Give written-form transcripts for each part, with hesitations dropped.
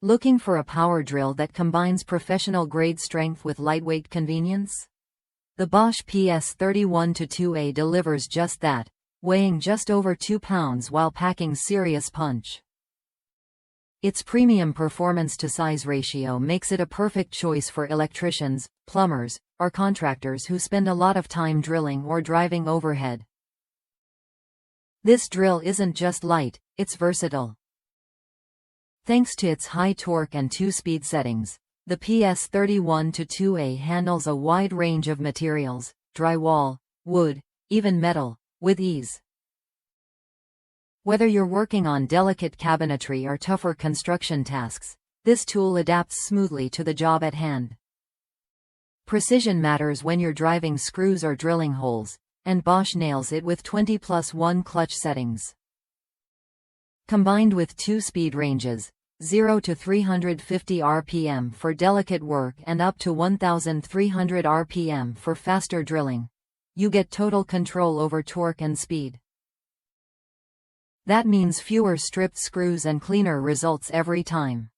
Looking for a power drill that combines professional-grade strength with lightweight convenience? The Bosch PS31-2A delivers just that, weighing just over 2 pounds while packing serious punch. Its premium performance-to-size ratio makes it a perfect choice for electricians, plumbers, or contractors who spend a lot of time drilling or driving overhead. This drill isn't just light, it's versatile. Thanks to its high torque and 2-speed settings, the PS31-2A handles a wide range of materials, drywall, wood, even metal, with ease. Whether you're working on delicate cabinetry or tougher construction tasks, this tool adapts smoothly to the job at hand. Precision matters when you're driving screws or drilling holes, and Bosch nails it with 20+1 clutch settings. Combined with 2-speed ranges, 0 to 350 rpm for delicate work and up to 1300 rpm for faster drilling, you get total control over torque and speed. That means fewer stripped screws and cleaner results every time.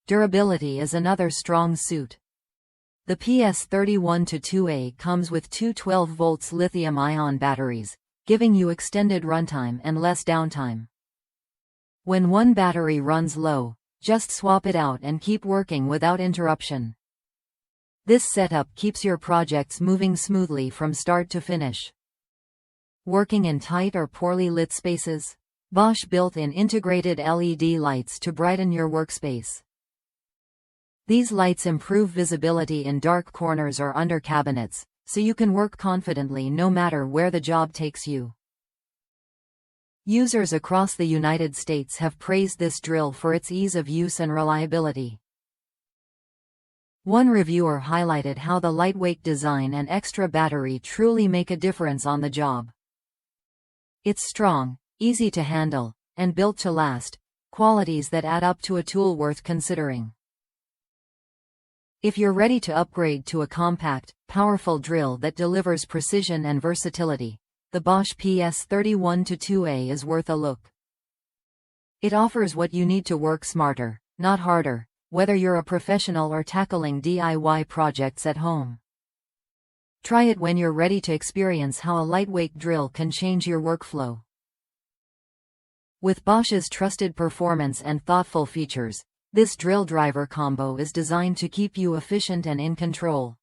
Durability is another strong suit. The PS31-2A comes with two 12-volt lithium-ion batteries, giving you extended runtime and less downtime. When one battery runs low, just swap it out and keep working without interruption. This setup keeps your projects moving smoothly from start to finish. Working in tight or poorly lit spaces? Bosch built-in integrated LED lights to brighten your workspace. These lights improve visibility in dark corners or under cabinets, so you can work confidently no matter where the job takes you. Users across the United States have praised this drill for its ease of use and reliability. One reviewer highlighted how the lightweight design and extra battery truly make a difference on the job. It's strong, easy to handle, and built to last, qualities that add up to a tool worth considering. If you're ready to upgrade to a compact, powerful drill that delivers precision and versatility, the Bosch PS31-2A is worth a look. It offers what you need to work smarter, not harder, whether you're a professional or tackling DIY projects at home. Try it when you're ready to experience how a lightweight drill can change your workflow. With Bosch's trusted performance and thoughtful features, this drill driver combo is designed to keep you efficient and in control.